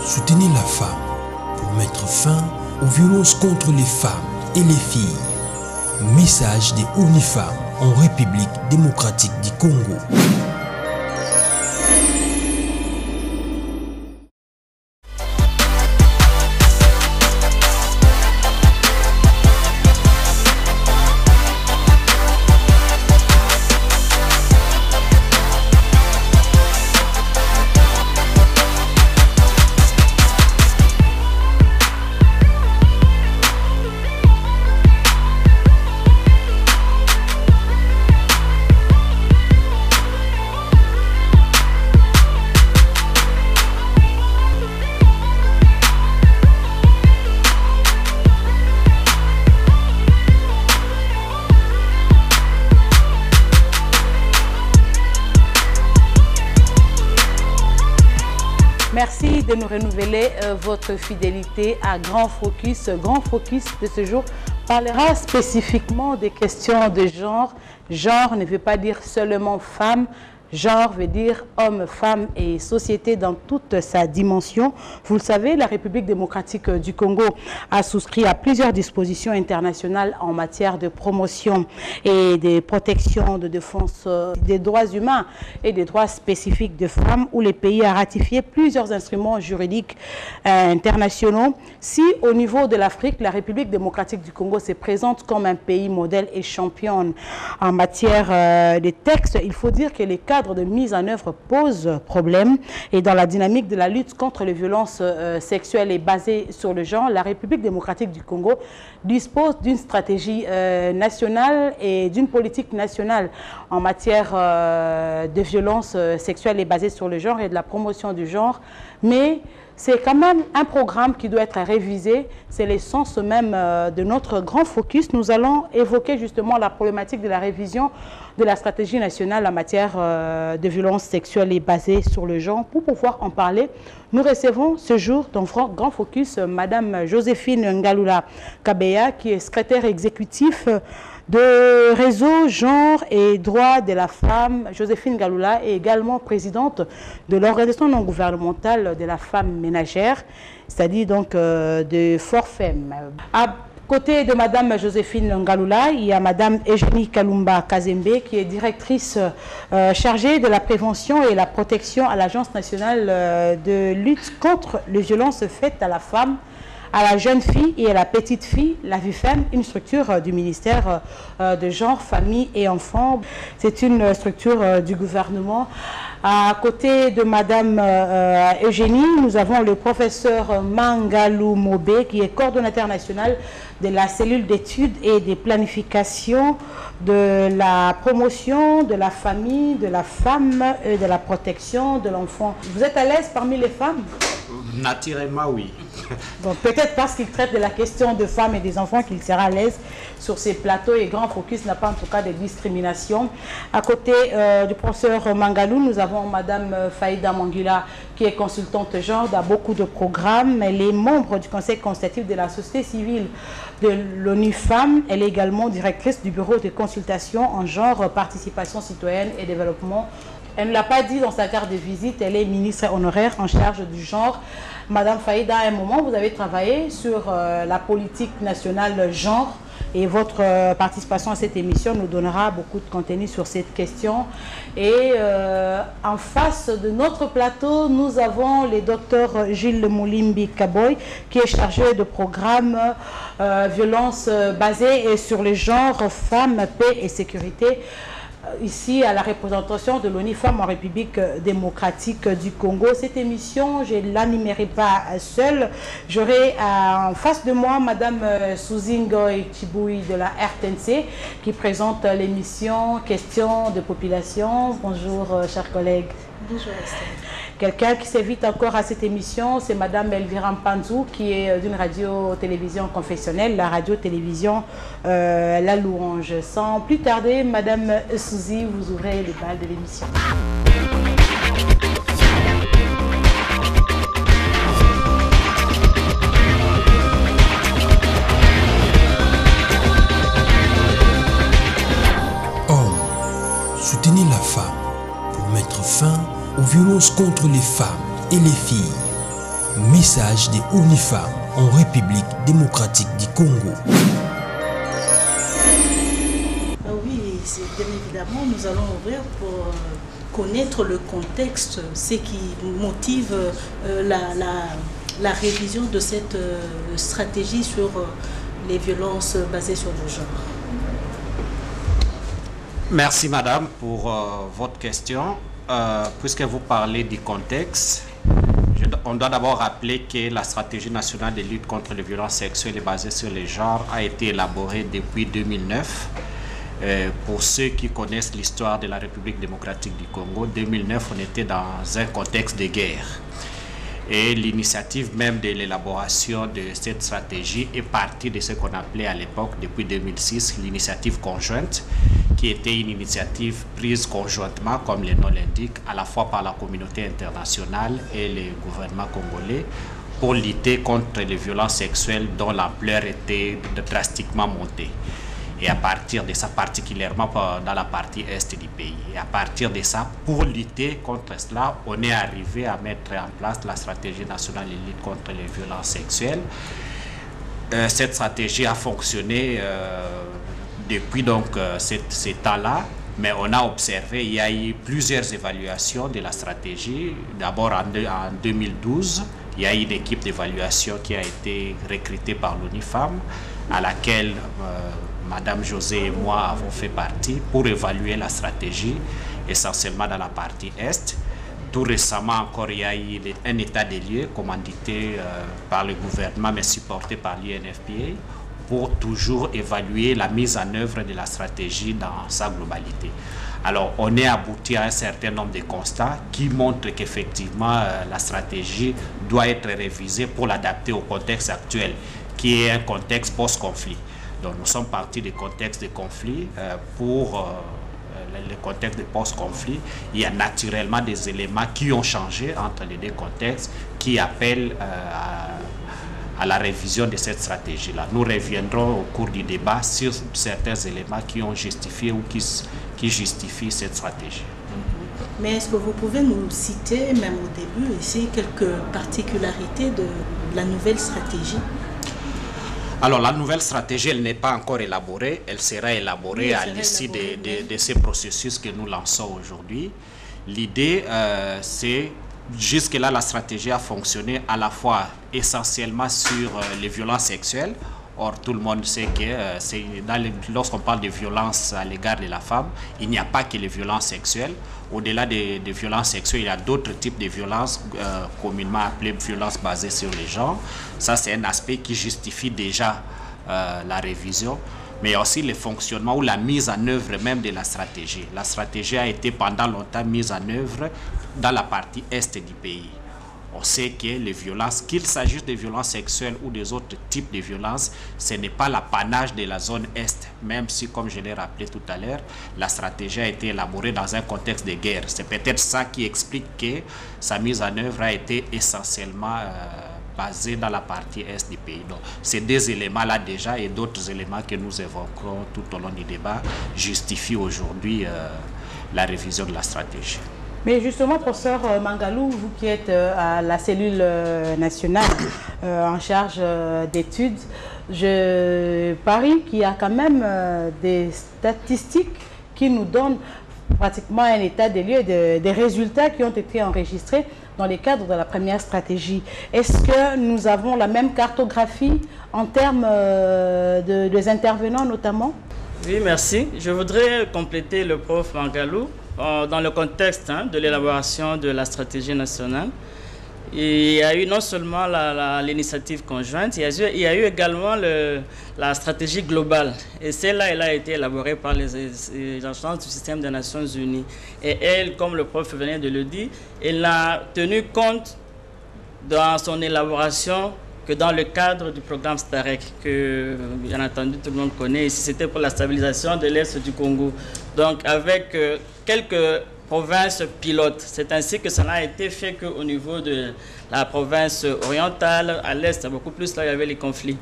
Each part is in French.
Soutenez la femme pour mettre fin aux violences contre les femmes et les filles. Message des ONU Femmes en République démocratique du Congo. Merci de nous renouveler votre fidélité à Grand Focus. Grand Focus de ce jour parlera spécifiquement des questions de genre. Genre ne veut pas dire seulement femme. Genre veut dire homme, femme et société dans toute sa dimension. Vous le savez, la République démocratique du Congo a souscrit à plusieurs dispositions internationales en matière de promotion et de protection, de défense des droits humains et des droits spécifiques de femmes, où les pays a ratifié plusieurs instruments juridiques internationaux. Si au niveau de l'Afrique, la République démocratique du Congo se présente comme un pays modèle et championne en matière de textes, il faut dire que les cadre de mise en œuvre pose problème, et dans la dynamique de la lutte contre les violences sexuelles et basées sur le genre, la République démocratique du Congo dispose d'une stratégie nationale et d'une politique nationale en matière de violences sexuelles et basées sur le genre et de la promotion du genre, mais c'est quand même un programme qui doit être révisé. C'est l'essence même de notre grand focus. Nous allons évoquer justement la problématique de la révision de la stratégie nationale en matière de violences sexuelles et basées sur le genre. Pour pouvoir en parler, nous recevons ce jour dans Grand Focus Madame Joséphine Ngalula Kabeya, qui est secrétaire exécutif de Réseau Genre et Droits de la Femme. Joséphine Ngalula est également présidente de l'organisation non gouvernementale de la femme ménagère, c'est-à-dire donc de Forfem. À côté de Madame Joséphine Ngalula, il y a Madame Eugénie Kalumba Kazembe, qui est directrice chargée de la prévention et la protection à l'Agence nationale de lutte contre les violences faites à la femme, à la jeune fille et à la petite fille, la VIFEM, une structure du ministère de genre, famille et enfants. C'est une structure du gouvernement. À côté de Madame Eugénie, nous avons le professeur Mangalou Mobé, qui est coordonnateur national de la cellule d'études et de planification de la promotion de la famille, de la femme et de la protection de l'enfant. Vous êtes à l'aise parmi les femmes? Naturellement, oui. Donc peut-être parce qu'il traite de la question de femmes et des enfants qu'il sera à l'aise sur ces plateaux, et Grand Focus n'a pas en tout cas de discrimination. À côté du professeur Mangalou, nous avons Madame Faïda Mangila, qui est consultante genre dans beaucoup de programmes. Elle est membre du Conseil consultatif de la société civile de l'ONU Femmes. Elle est également directrice du bureau de consultation en genre, participation citoyenne et développement. Elle ne l'a pas dit dans sa carte de visite, elle est ministre honoraire en charge du genre. Madame Faïda, à un moment, vous avez travaillé sur la politique nationale genre, et votre participation à cette émission nous donnera beaucoup de contenu sur cette question. Et en face de notre plateau, nous avons le docteur Gilles Moulimbi Kaboy, qui est chargé de programme violence basée sur le genre, femmes, paix et sécurité, ici à la représentation de l'ONU Femmes en République démocratique du Congo. Cette émission, je ne l'animerai pas seule. J'aurai en face de moi Madame Souzingoy Chiboui de la RTNC, qui présente l'émission Questions de population. Bonjour chers collègues. Bonjour Esther. Quelqu'un qui s'invite encore à cette émission, c'est Madame Elvira Mpanzou, qui est d'une radio-télévision confessionnelle, la radio-télévision La Louange. Sans plus tarder, Madame Souzy, vous ouvrez les balles de l'émission. Hommes, soutenez la femme pour mettre fin aux violences contre les femmes et les filles. Message des UNIFEM en République démocratique du Congo. Oui, bien évidemment, nous allons ouvrir pour connaître le contexte, ce qui motive la révision de cette stratégie sur les violences basées sur le genre. Merci madame pour votre question. Puisque vous parlez du contexte, on doit d'abord rappeler que la stratégie nationale de lutte contre les violences sexuelles et basées sur les genres a été élaborée depuis 2009. Pour ceux qui connaissent l'histoire de la République démocratique du Congo, 2009, on était dans un contexte de guerre. Et l'initiative même de l'élaboration de cette stratégie est partie de ce qu'on appelait à l'époque, depuis 2006, l'initiative conjointe, qui était une initiative prise conjointement, comme le nom l'indique, à la fois par la communauté internationale et le gouvernement congolais, pour lutter contre les violences sexuelles dont l'ampleur était drastiquement montée. Et à partir de ça, particulièrement dans la partie est du pays. Et à partir de ça, pour lutter contre cela, on est arrivé à mettre en place la stratégie nationale de lutte contre les violences sexuelles. Cette stratégie a fonctionné depuis donc ces temps-là, mais on a observé, il y a eu plusieurs évaluations de la stratégie. D'abord en 2012, il y a eu une équipe d'évaluation qui a été recrutée par l'UNIFEM, à laquelle Madame José et moi avons fait partie pour évaluer la stratégie, essentiellement dans la partie Est. Tout récemment encore, il y a eu un état des lieux commandité par le gouvernement, mais supporté par l'UNFPA, pour toujours évaluer la mise en œuvre de la stratégie dans sa globalité. Alors, on est abouti à un certain nombre de constats qui montrent qu'effectivement, la stratégie doit être révisée pour l'adapter au contexte actuel, qui est un contexte post-conflit. Donc, nous sommes partis du contexte de conflit pour le contexte de post-conflit. Il y a naturellement des éléments qui ont changé entre les deux contextes qui appellent à la révision de cette stratégie-là. Nous reviendrons au cours du débat sur certains éléments qui ont justifié ou qui justifient cette stratégie. Mais est-ce que vous pouvez nous citer, même au début, ici, quelques particularités de la nouvelle stratégie? Alors, la nouvelle stratégie, elle n'est pas encore élaborée. Elle sera élaborée à l'issue de ces processus que nous lançons aujourd'hui. L'idée, c'est, jusque-là, la stratégie a fonctionné à la fois essentiellement sur les violences sexuelles. Or, tout le monde sait que lorsqu'on parle de violence à l'égard de la femme, il n'y a pas que les violences sexuelles. Au-delà des violences sexuelles, il y a d'autres types de violences communément appelées violences basées sur les genres. Ça, c'est un aspect qui justifie déjà la révision, mais aussi le fonctionnement ou la mise en œuvre même de la stratégie. La stratégie a été pendant longtemps mise en œuvre dans la partie est du pays. On sait que les violences, qu'il s'agisse de violences sexuelles ou des autres types de violences, ce n'est pas l'apanage de la zone Est, même si, comme je l'ai rappelé tout à l'heure, la stratégie a été élaborée dans un contexte de guerre. C'est peut-être ça qui explique que sa mise en œuvre a été essentiellement basée dans la partie Est du pays. Donc, ces deux éléments-là déjà et d'autres éléments que nous évoquerons tout au long du débat justifient aujourd'hui la révision de la stratégie. Mais justement, professeur Mangalou, vous qui êtes à la cellule nationale en charge d'études, je parie qu'il y a quand même des statistiques qui nous donnent pratiquement un état des lieux, des résultats qui ont été enregistrés dans le cadre de la première stratégie. Est-ce que nous avons la même cartographie en termes des intervenants notamment? Oui, merci. Je voudrais compléter le prof Mangalou dans le contexte de l'élaboration de la stratégie nationale. Il y a eu non seulement l'initiative conjointe, il y a eu également la stratégie globale. Et celle-là, elle a été élaborée par les agences du système des Nations Unies. Et elle, comme le prof venait de le dire, elle a tenu compte dans son élaboration que dans le cadre du programme STAREC, que bien entendu tout le monde connaît. Ici, c'était pour la stabilisation de l'Est du Congo. Donc avec quelques provinces pilotes. C'est ainsi que ça n'a été fait qu'au niveau de la province orientale, à l'Est, beaucoup plus là où il y avait les conflits.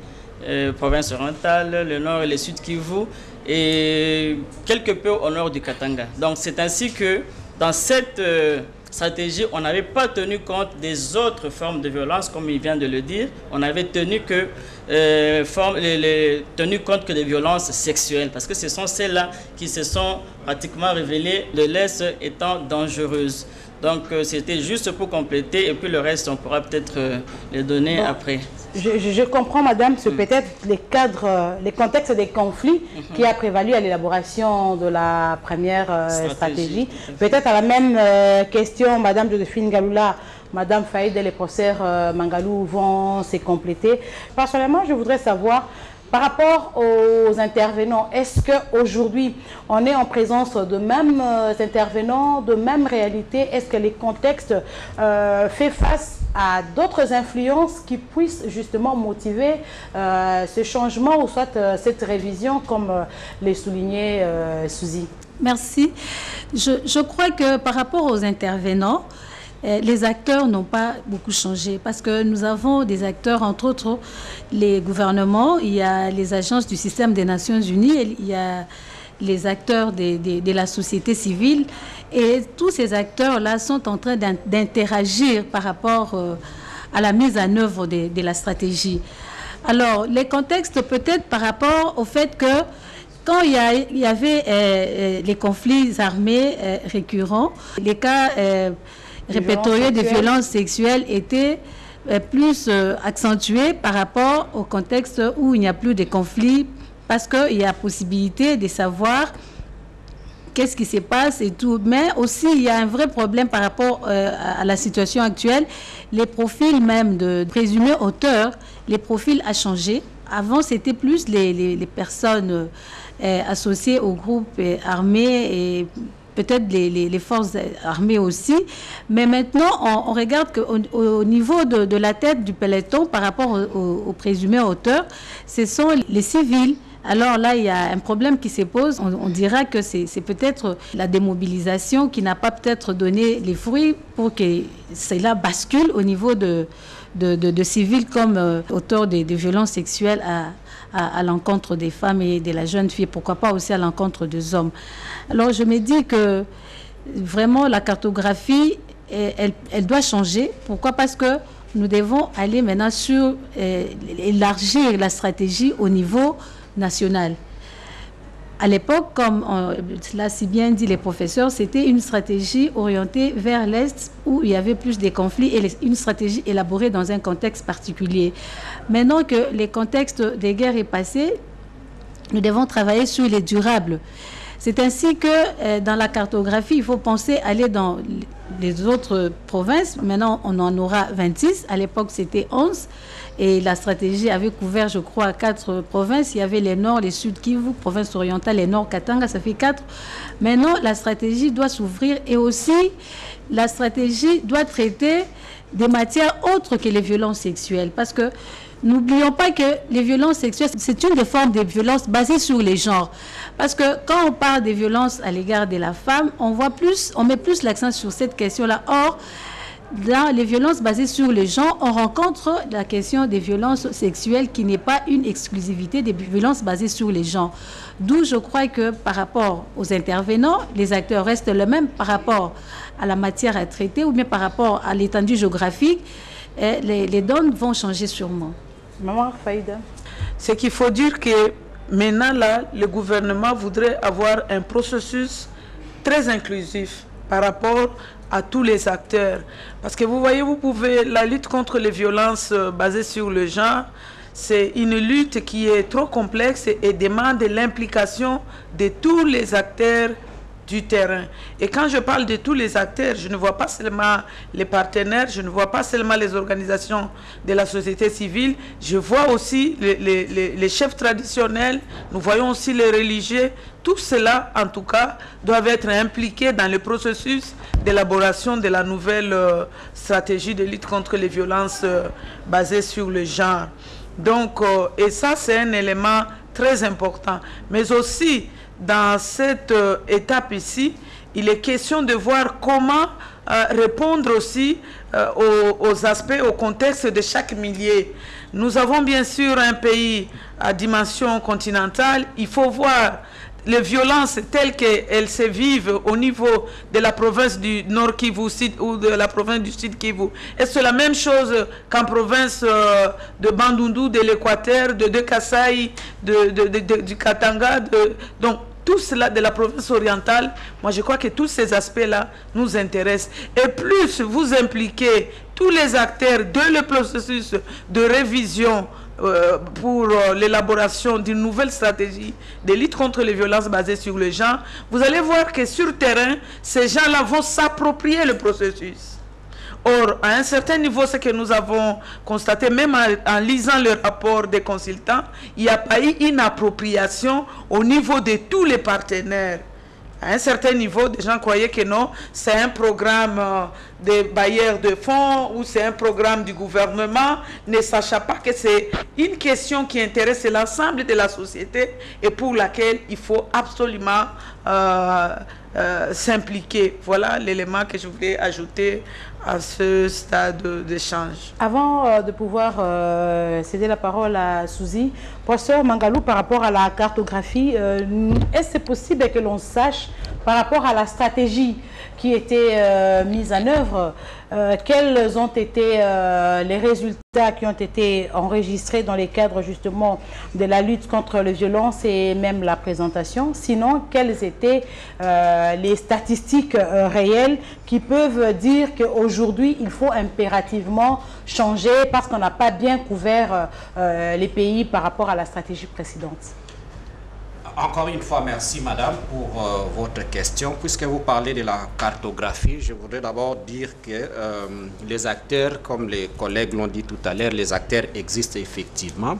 Province orientale, le nord et le sud Kivu, et quelque peu au nord du Katanga. Donc c'est ainsi que dans cette stratégie, on n'avait pas tenu compte des autres formes de violence, comme il vient de le dire. On avait tenu compte que des violences sexuelles, parce que ce sont celles-là qui se sont pratiquement révélées de l'Est étant dangereuses. Donc, c'était juste pour compléter, et puis le reste, on pourra peut-être les donner après. Je comprends, madame, c'est peut-être les contextes des conflits qui a prévalu à l'élaboration de la première stratégie. Peut-être à la même question, madame Joséphine Galloula, madame Faïd et les professeurs Mangalou vont se compléter. Personnellement, je voudrais savoir, par rapport aux intervenants, est-ce qu'aujourd'hui, on est en présence de mêmes intervenants, de mêmes réalités? Est-ce que les contextes font face à d'autres influences qui puissent justement motiver ce changement ou soit cette révision, comme les soulignait Suzy? Merci. Je crois que par rapport aux intervenants, les acteurs n'ont pas beaucoup changé parce que nous avons des acteurs, entre autres les gouvernements, il y a les agences du système des Nations Unies, il y a les acteurs de la société civile et tous ces acteurs-là sont en train d'interagir par rapport à la mise en œuvre de la stratégie. Alors, les contextes peut-être par rapport au fait que quand il y avait les conflits armés récurrents, les cas répertoriés de violences sexuelles étaient plus accentués par rapport au contexte où il n'y a plus de conflits, parce qu'il y a possibilité de savoir qu'est-ce qui se passe et tout. Mais aussi, il y a un vrai problème par rapport à la situation actuelle. Les profils même de présumés auteurs, les profils ont changé. Avant, c'était plus les personnes associées aux groupes armés et peut-être les forces armées aussi. Mais maintenant, on regarde qu'au niveau de la tête du peloton, par rapport aux présumés auteurs, ce sont les civils. Alors là, il y a un problème qui se pose. On dira que c'est peut-être la démobilisation qui n'a pas peut-être donné les fruits pour que cela bascule au niveau de civils comme auteurs de violences sexuelles à l'encontre des femmes et de la jeune fille, pourquoi pas aussi à l'encontre des hommes. Alors je me dis que vraiment la cartographie, elle doit changer. Pourquoi? Parce que nous devons aller maintenant sur élargir la stratégie au niveau national. À l'époque, comme l'a si bien dit les professeurs, c'était une stratégie orientée vers l'Est où il y avait plus de conflits et une stratégie élaborée dans un contexte particulier. Maintenant que le contexte des guerres est passé, nous devons travailler sur les durables. C'est ainsi que dans la cartographie, il faut penser aller dans les autres provinces. Maintenant, on en aura 26. À l'époque, c'était 11. Et la stratégie avait couvert, je crois, 4 provinces. Il y avait les Nord, les Sud Kivu, province orientale, les Nord Katanga, ça fait 4. Maintenant, la stratégie doit s'ouvrir et aussi, la stratégie doit traiter des matières autres que les violences sexuelles. Parce que n'oublions pas que les violences sexuelles, c'est une des formes de violences basées sur les genres. Parce que quand on parle des violences à l'égard de la femme, on met plus l'accent sur cette question-là. Or, dans les violences basées sur les genres, on rencontre la question des violences sexuelles qui n'est pas une exclusivité des violences basées sur les genres. D'où je crois que par rapport aux intervenants, les acteurs restent les mêmes par rapport à la matière à traiter ou bien par rapport à l'étendue géographique. Les donnes vont changer sûrement. Maman Faïda. C'est qu'il faut dire que maintenant, là, le gouvernement voudrait avoir un processus très inclusif par rapport à tous les acteurs. Parce que vous voyez, la lutte contre les violences basées sur le genre, c'est une lutte qui est trop complexe et demande l'implication de tous les acteurs du terrain. Et quand je parle de tous les acteurs, je ne vois pas seulement les partenaires, je ne vois pas seulement les organisations de la société civile, je vois aussi les chefs traditionnels, nous voyons aussi les religieux. Tout cela, en tout cas, doivent être impliqués dans le processus d'élaboration de la nouvelle stratégie de lutte contre les violences basées sur le genre. Donc, et ça, c'est un élément très important. Mais aussi, dans cette étape ici, il est question de voir comment répondre aussi aux aspects, au contexte de chaque milieu. Nous avons bien sûr un pays à dimension continentale. Il faut voir les violences telles qu'elles se vivent au niveau de la province du Nord Kivu ou de la province du Sud Kivu, est-ce la même chose qu'en province de Bandundu, de l'Équateur, de Kasaï, du Katanga, donc tout cela de la province orientale? Moi je crois que tous ces aspects-là nous intéressent. Et plus vous impliquez tous les acteurs dans le processus de révision pour l'élaboration d'une nouvelle stratégie de lutte contre les violences basées sur le genre, vous allez voir que sur terrain, ces gens-là vont s'approprier le processus. Or, à un certain niveau, ce que nous avons constaté, même en lisant le rapport des consultants, il n'y a pas eu une appropriation au niveau de tous les partenaires. À un certain niveau, des gens croyaient que non, c'est un programme des bailleurs de fonds ou c'est un programme du gouvernement, ne sachant pas que c'est une question qui intéresse l'ensemble de la société et pour laquelle il faut absolument s'impliquer. Voilà l'élément que je voulais ajouter à ce stade d'échange. Avant de pouvoir céder la parole à Suzy, professeur Mangalou, par rapport à la cartographie, est-ce possible que l'on sache par rapport à la stratégie qui était mise en œuvre, quels ont été les résultats qui ont été enregistrés dans les cadres justement de la lutte contre les violences et même la présentation? Sinon, quelles étaient les statistiques réelles qui peuvent dire qu'aujourd'hui, il faut impérativement changer parce qu'on n'a pas bien couvert les pays par rapport à la stratégie précédente? Encore une fois, merci madame pour votre question. Puisque vous parlez de la cartographie, je voudrais d'abord dire que les acteurs, comme les collègues l'ont dit tout à l'heure, les acteurs existent effectivement.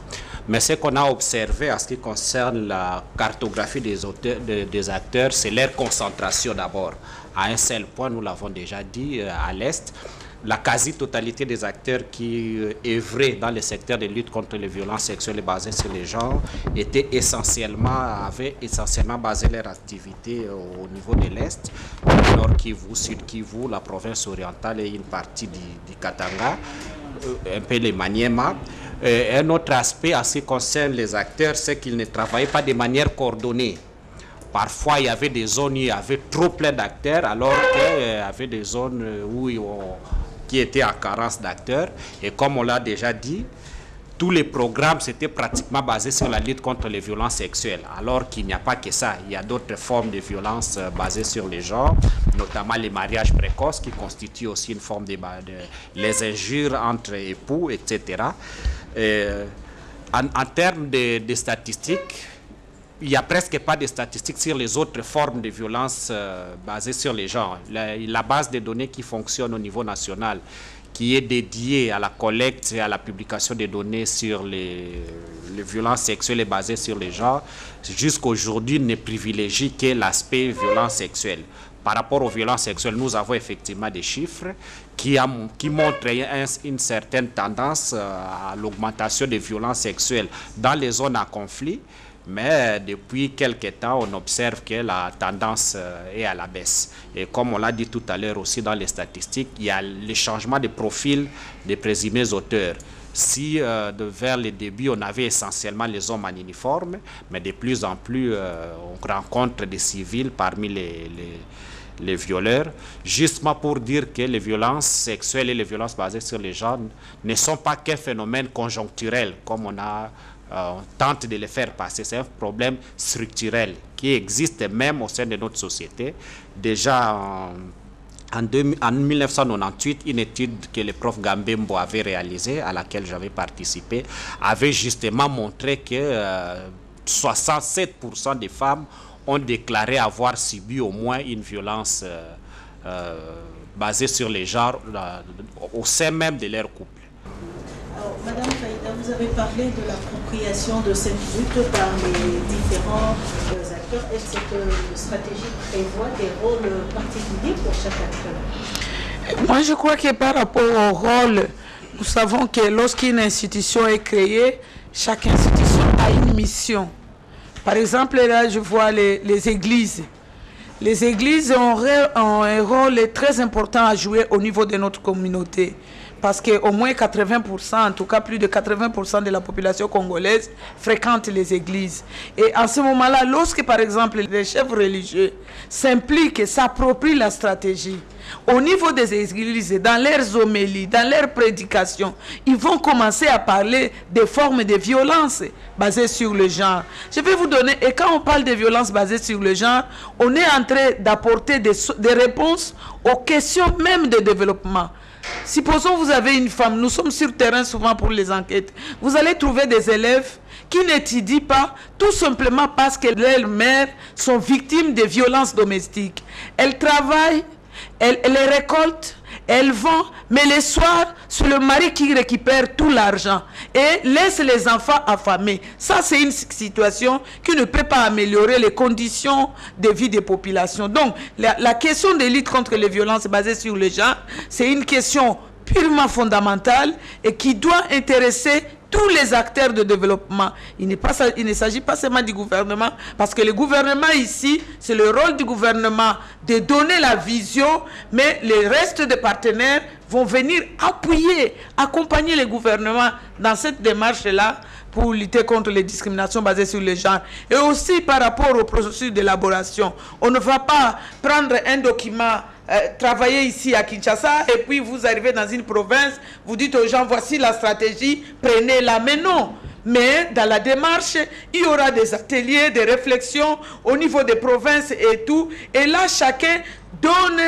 Mais ce qu'on a observé en ce qui concerne la cartographie des acteurs, c'est leur concentration d'abord. À un seul point, nous l'avons déjà dit, à l'Est. La quasi-totalité des acteurs qui œuvraient dans le secteur de lutte contre les violences sexuelles basées sur les genres avaient essentiellement basé leur activité au niveau de l'Est, Nord Kivu, Sud Kivu, la province orientale et une partie du Katanga, un peu les Maniema. Un autre aspect en ce qui concerne les acteurs, c'est qu'ils ne travaillaient pas de manière coordonnée. Parfois, il y avait des zones où il y avait trop plein d'acteurs, alors qu'il y avait des zones qui étaient en carence d'acteurs. Et comme on l'a déjà dit, tous les programmes s'étaient pratiquement basés sur la lutte contre les violences sexuelles, alors qu'il n'y a pas que ça. Il y a d'autres formes de violences basées sur les genres, notamment les mariages précoces, qui constituent aussi une forme de les injures entre époux, etc. En termes de statistiques, il n'y a presque pas de statistiques sur les autres formes de violences basées sur les genres. La base de données qui fonctionne au niveau national, qui est dédiée à la collecte et à la publication des données sur les violences sexuelles basées sur les genres, jusqu'à aujourd'hui ne privilégie que l'aspect violence sexuelle. Par rapport aux violences sexuelles, nous avons effectivement des chiffres qui montrent une certaine tendance à l'augmentation des violences sexuelles dans les zones à conflit. Mais depuis quelques temps, on observe que la tendance est à la baisse. Et comme on l'a dit tout à l'heure aussi dans les statistiques, il y a le changement de profil des présumés auteurs. Si vers le début, on avait essentiellement les hommes en uniforme, mais de plus en plus, on rencontre des civils parmi les violeurs, justement pour dire que les violences sexuelles et les violences basées sur les genres ne sont pas qu'un phénomène conjoncturel, comme on tente de les faire passer. C'est un problème structurel qui existe même au sein de notre société. Déjà en 1998, une étude que le prof Gambembo avait réalisée, à laquelle j'avais participé, avait justement montré que 67% des femmes ont déclaré avoir subi au moins une violence basée sur les genres au sein même de leur couple. Alors, Madame Faïda, vous avez parlé de l'appropriation de cette lutte par les différents acteurs. Est-ce que cette stratégie prévoit des rôles particuliers pour chaque acteur? Moi, je crois que par rapport au rôle, nous savons que lorsqu'une institution est créée, chaque institution a une mission. Par exemple, là, je vois les églises. Les églises ont un rôle très important à jouer au niveau de notre communauté. parce qu'au moins 80%, en tout cas plus de 80% de la population congolaise fréquente les églises. Et en ce moment-là, lorsque par exemple les chefs religieux s'impliquent et s'approprient la stratégie, au niveau des églises, dans leurs homélies, dans leurs prédications, ils vont commencer à parler des formes de violence basées sur le genre. Je vais vous donner, et quand on parle de violences basées sur le genre, on est en train d'apporter des réponses aux questions même de développement. Supposons vous avez une femme, nous sommes sur terrain souvent pour les enquêtes, vous allez trouver des élèves qui n'étudient pas tout simplement parce que leurs mères sont victimes de violences domestiques. Elles travaillent, elles les récoltent, elles vont, mais le soir, c'est le mari qui récupère tout l'argent et laisse les enfants affamés. Ça, c'est une situation qui ne peut pas améliorer les conditions de vie des populations. Donc, la question de lutte contre les violences basées sur le genre, c'est une question purement fondamentale et qui doit intéresser tous les acteurs de développement. Il ne s'agit pas seulement du gouvernement, parce que le gouvernement ici, c'est le rôle du gouvernement de donner la vision, mais les restes des partenaires vont venir appuyer, accompagner le gouvernement dans cette démarche-là pour lutter contre les discriminations basées sur le genre. Et aussi par rapport au processus d'élaboration. On ne va pas prendre un document, travailler ici à Kinshasa, et puis vous arrivez dans une province, vous dites aux gens, voici la stratégie, prenez-la. Mais non. Mais dans la démarche, il y aura des ateliers, des réflexions au niveau des provinces et tout. Et là, chacun donne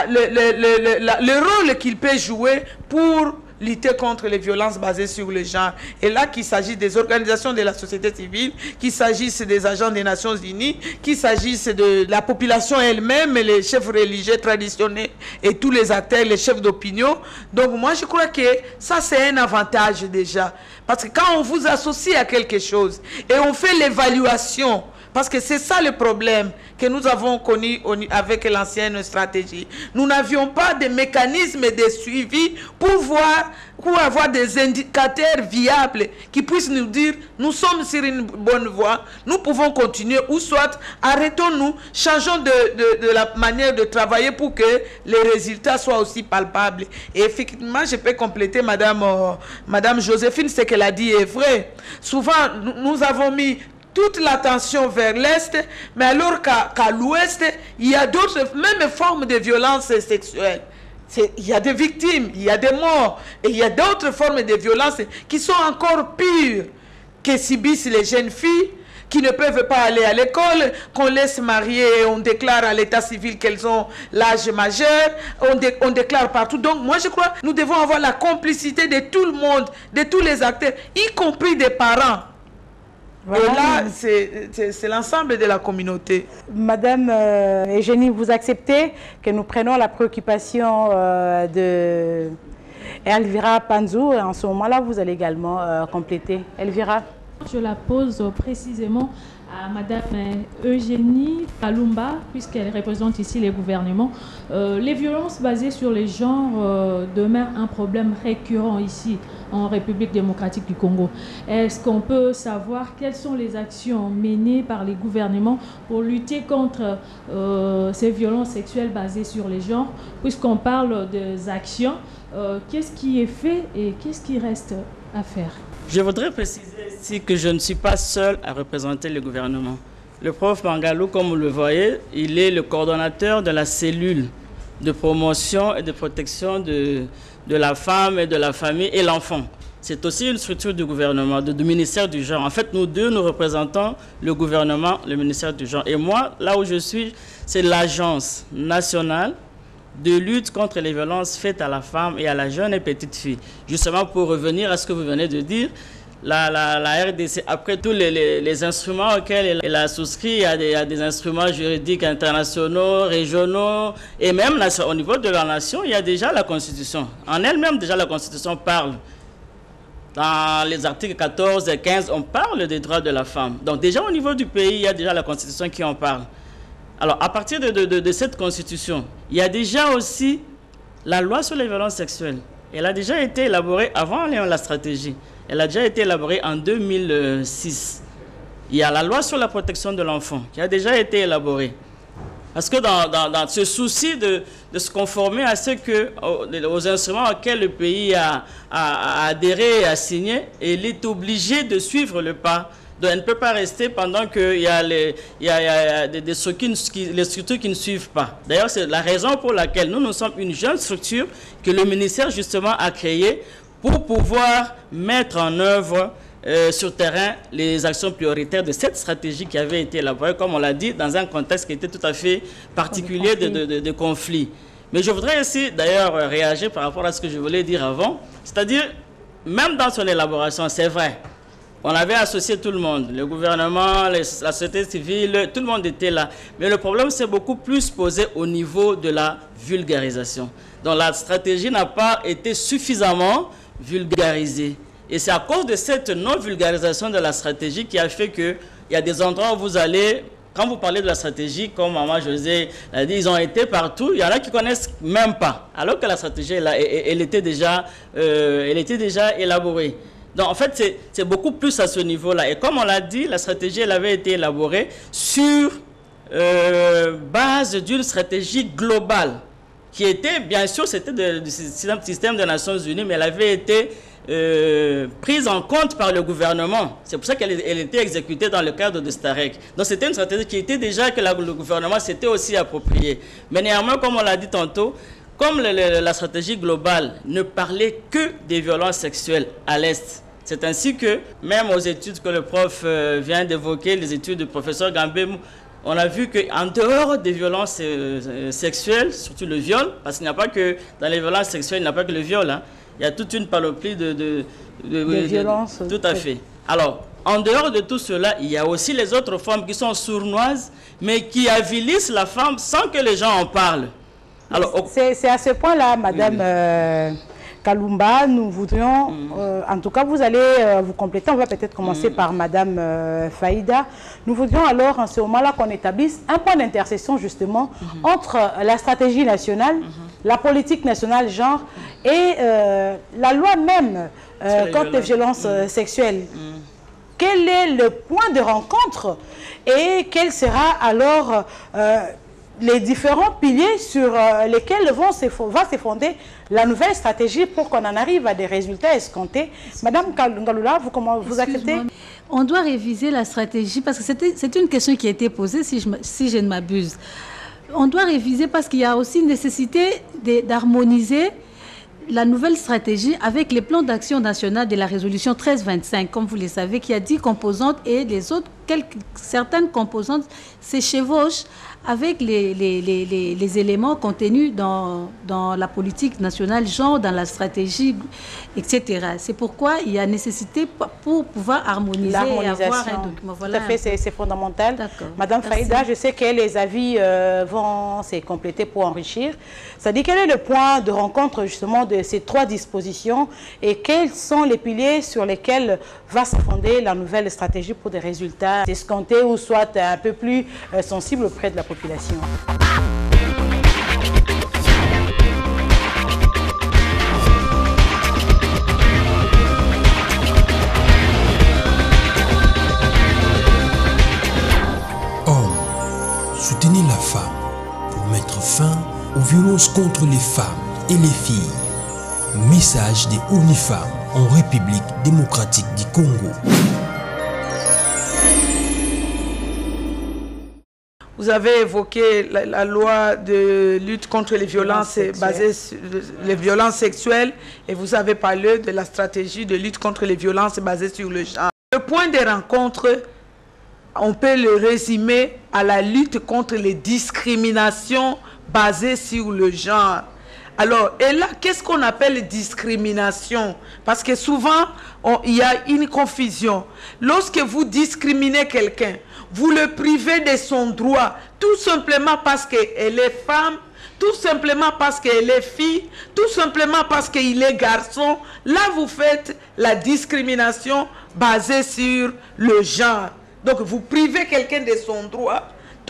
le rôle qu'il peut jouer pour lutter contre les violences basées sur le genre. Et là, qu'il s'agisse des organisations de la société civile, qu'il s'agisse des agents des Nations Unies, qu'il s'agisse de la population elle-même, les chefs religieux traditionnels et tous les acteurs, les chefs d'opinion. Donc moi, je crois que ça, c'est un avantage déjà. Parce que quand on vous associe à quelque chose et on fait l'évaluation, parce que c'est ça le problème que nous avons connu avec l'ancienne stratégie. Nous n'avions pas de mécanismes de suivi pour avoir des indicateurs viables qui puissent nous dire nous sommes sur une bonne voie, nous pouvons continuer, ou soit arrêtons-nous, changeons de la manière de travailler pour que les résultats soient aussi palpables. Et effectivement, je peux compléter Madame Joséphine, ce qu'elle a dit est vrai. Souvent, nous avons mis toute l'attention vers l'Est, mais alors qu'à l'Ouest, il y a d'autres, même formes de violence sexuelle. Il y a des victimes, il y a des morts, et il y a d'autres formes de violence qui sont encore pires que subissent les jeunes filles qui ne peuvent pas aller à l'école, qu'on laisse marier et on déclare à l'état civil qu'elles ont l'âge majeur, on déclare partout. Donc moi je crois que nous devons avoir la complicité de tout le monde, de tous les acteurs, y compris des parents. Voilà. Et là, c'est l'ensemble de la communauté. Madame Eugénie, vous acceptez que nous prenons la préoccupation de Elvira Panzou. En ce moment-là, vous allez également compléter. Elvira. Je la pose précisément à Madame Eugénie Kalumba, puisqu'elle représente ici les gouvernements. Les violences basées sur les genres demeurent un problème récurrent ici en République démocratique du Congo. Est-ce qu'on peut savoir quelles sont les actions menées par les gouvernements pour lutter contre ces violences sexuelles basées sur les genres? Puisqu'on parle des actions, qu'est-ce qui est fait et qu'est-ce qui reste à faire? Je voudrais préciser ici que je ne suis pas seul à représenter le gouvernement. Le prof Mangalou, comme vous le voyez, il est le coordonnateur de la cellule de promotion et de protection de la femme et de la famille et l'enfant. C'est aussi une structure du gouvernement, du ministère du genre. En fait, nous deux, nous représentons le gouvernement, le ministère du genre. Et moi, là où je suis, c'est l'Agence nationale de lutte contre les violences faites à la femme et à la jeune et petite fille. Justement, pour revenir à ce que vous venez de dire, la RDC, après tous les instruments auxquels elle a souscrit, il y a des instruments juridiques internationaux, régionaux, et même au niveau de la nation, il y a déjà la Constitution. En elle-même, déjà, la Constitution parle. Dans les articles 14 et 15, on parle des droits de la femme. Donc déjà, au niveau du pays, il y a déjà la Constitution qui en parle. Alors, à partir de cette Constitution, il y a déjà aussi la loi sur les violences sexuelles. Elle a déjà été élaborée avant la stratégie. Elle a déjà été élaborée en 2006. Il y a la loi sur la protection de l'enfant qui a déjà été élaborée. Parce que dans ce souci de se conformer à aux instruments auxquels le pays a adhéré et a signé, il est obligé de suivre le pas. Donc, elle ne peut pas rester pendant qu'il y a les structures qui ne suivent pas. D'ailleurs, c'est la raison pour laquelle nous sommes une jeune structure que le ministère, justement, a créée pour pouvoir mettre en œuvre sur terrain les actions prioritaires de cette stratégie qui avait été élaborée, comme on l'a dit, dans un contexte qui était tout à fait particulier de conflit. Mais je voudrais aussi, d'ailleurs, réagir par rapport à ce que je voulais dire avant. C'est-à-dire, même dans son élaboration, c'est vrai, on avait associé tout le monde, le gouvernement, la société civile, tout le monde était là. Mais le problème s'est beaucoup plus posé au niveau de la vulgarisation. Donc la stratégie n'a pas été suffisamment vulgarisée. Et c'est à cause de cette non-vulgarisation de la stratégie qui a fait qu'il y a des endroits où vous allez, quand vous parlez de la stratégie, comme Maman José l'a dit, ils ont été partout, il y en a qui ne connaissent même pas, alors que la stratégie, elle était déjà élaborée. Donc, en fait, c'est beaucoup plus à ce niveau-là. Et comme on l'a dit, la stratégie, elle avait été élaborée sur base d'une stratégie globale, qui était, bien sûr, c'était du système des Nations Unies, mais elle avait été prise en compte par le gouvernement. C'est pour ça qu'elle était exécutée dans le cadre de Starek. Donc, c'était une stratégie qui était déjà que le gouvernement s'était aussi appropriée. Mais néanmoins, comme on l'a dit tantôt, comme la stratégie globale ne parlait que des violences sexuelles à l'Est, c'est ainsi que, même aux études que le prof vient d'évoquer, les études du professeur Gambé, on a vu qu'en dehors des violences sexuelles, surtout le viol, parce qu'il n'y a pas que, dans les violences sexuelles, il n'y a pas que le viol, hein, il y a toute une panoplie de violences. Tout à fait. Alors, en dehors de tout cela, il y a aussi les autres formes qui sont sournoises, mais qui avilissent la femme sans que les gens en parlent. C'est à ce point-là, Madame Kalumba, nous voudrions, en tout cas vous allez vous compléter, on va peut-être commencer par Madame Faïda. Nous voudrions alors en ce moment-là qu'on établisse un point d'intersection justement entre la stratégie nationale, la politique nationale genre et la loi même contre les violences sexuelles. Quel est le point de rencontre et quel sera alors les différents piliers sur lesquels va se fonder la nouvelle stratégie pour qu'on en arrive à des résultats escomptés. Madame Kalungalula, vous acceptez? On doit réviser la stratégie parce que c'est une question qui a été posée, si je ne m'abuse. On doit réviser parce qu'il y a aussi nécessité d'harmoniser la nouvelle stratégie avec les plans d'action nationale de la résolution 1325, comme vous le savez, qui a 10 composantes et les autres, certaines composantes s'échevauchent avec les éléments contenus dans la politique nationale, genre dans la stratégie, etc. C'est pourquoi il y a nécessité pour pouvoir harmoniser et avoir un document. Voilà, tout à fait, c'est fondamental. Madame Faïda, je sais que les avis vont se compléter pour enrichir. Ça dit quel est le point de rencontre justement de ces 3 dispositions et quels sont les piliers sur lesquels va se fonder la nouvelle stratégie pour des résultats escomptés ou soit un peu plus sensibles auprès de la population. Hommes, soutenez la femme pour mettre fin aux violences contre les femmes et les filles. Message des UNIFEM en République démocratique du Congo. Vous avez évoqué la loi de lutte contre les violences basées sur les violences sexuelles et vous avez parlé de la stratégie de lutte contre les violences basées sur le genre. Le point des rencontres, on peut le résumer à la lutte contre les discriminations basées sur le genre. Alors, et là, qu'est-ce qu'on appelle discrimination? Parce que souvent, il y a une confusion. Lorsque vous discriminez quelqu'un, vous le privez de son droit, tout simplement parce qu'elle est femme, tout simplement parce qu'elle est fille, tout simplement parce qu'il est garçon. Là, vous faites la discrimination basée sur le genre. Donc, vous privez quelqu'un de son droit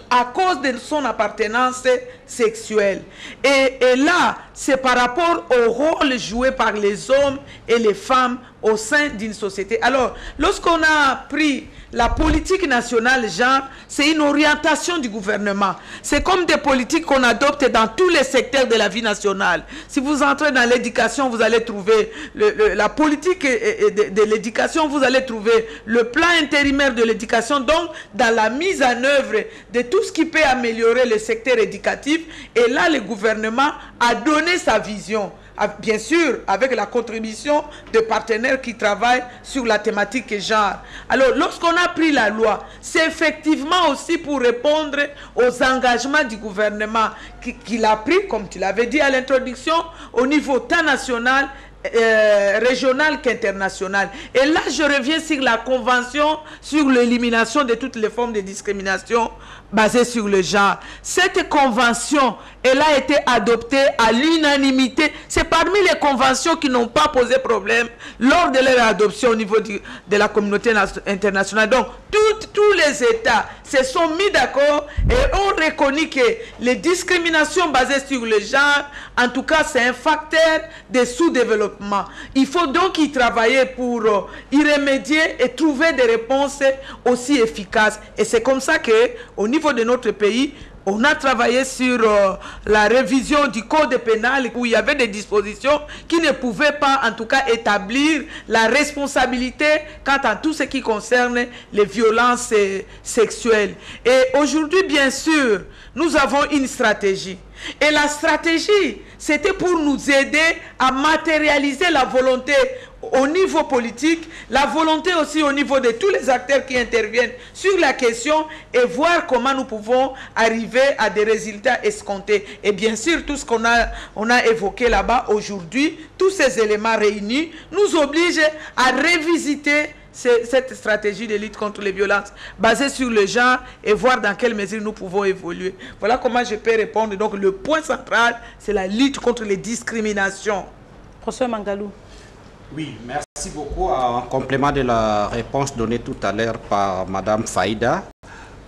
à cause de son appartenance sexuelle. Et là, c'est par rapport au rôle joué par les hommes et les femmes au sein d'une société. Alors, lorsqu'on a pris la politique nationale genre, c'est une orientation du gouvernement. C'est comme des politiques qu'on adopte dans tous les secteurs de la vie nationale. Si vous entrez dans l'éducation, vous allez trouver la politique de l'éducation, vous allez trouver le plan intérimaire de l'éducation, donc dans la mise en œuvre de tout ce qui peut améliorer le secteur éducatif. Et là, le gouvernement a donné sa vision. Bien sûr, avec la contribution de partenaires qui travaillent sur la thématique genre. Alors, lorsqu'on a pris la loi, c'est effectivement aussi pour répondre aux engagements du gouvernement qu'il a pris, comme tu l'avais dit à l'introduction, au niveau tant national, régional qu'international. Et là, je reviens sur la convention sur l'élimination de toutes les formes de discrimination basées sur le genre. Cette convention, elle a été adoptée à l'unanimité. C'est parmi les conventions qui n'ont pas posé problème lors de leur adoption au niveau de la communauté internationale. Donc, tous les États se sont mis d'accord et ont reconnu que les discriminations basées sur le genre, en tout cas, c'est un facteur de sous-développement. Il faut donc y travailler pour y remédier et trouver des réponses aussi efficaces. Et c'est comme ça qu'au niveau de notre pays, on a travaillé sur la révision du code pénal où il y avait des dispositions qui ne pouvaient pas en tout cas établir la responsabilité quant à tout ce qui concerne les violences sexuelles. Et aujourd'hui, bien sûr, nous avons une stratégie. Et la stratégie, c'était pour nous aider à matérialiser la volonté au niveau politique, la volonté aussi au niveau de tous les acteurs qui interviennent sur la question et voir comment nous pouvons arriver à des résultats escomptés. Et bien sûr, tout ce qu'on a évoqué là-bas aujourd'hui, tous ces éléments réunis, nous obligent à revisiter cette stratégie de lutte contre les violences basée sur le genre et voir dans quelle mesure nous pouvons évoluer. Voilà comment je peux répondre. Donc le point central, c'est la lutte contre les discriminations. Professeur Mangalou. Oui, merci beaucoup. En complément de la réponse donnée tout à l'heure par Madame Faïda,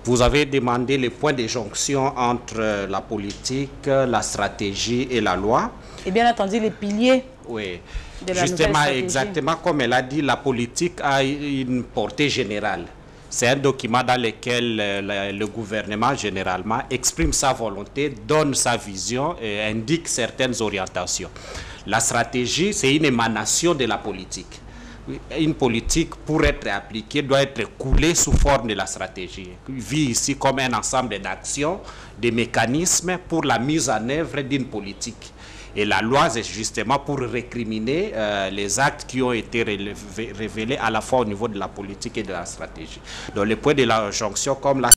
vous avez demandé les points de jonction entre la politique, la stratégie et la loi. Et bien entendu, les piliers. Oui, justement, exactement comme elle a dit, la politique a une portée générale. C'est un document dans lequel le gouvernement, généralement, exprime sa volonté, donne sa vision et indique certaines orientations. La stratégie, c'est une émanation de la politique. Une politique, pour être appliquée, doit être coulée sous forme de la stratégie. Vit ici comme un ensemble d'actions, de mécanismes pour la mise en œuvre d'une politique. Et la loi, c'est justement pour récriminer les actes qui ont été révélés à la fois au niveau de la politique et de la stratégie. Donc, le point de la jonction, comme l'a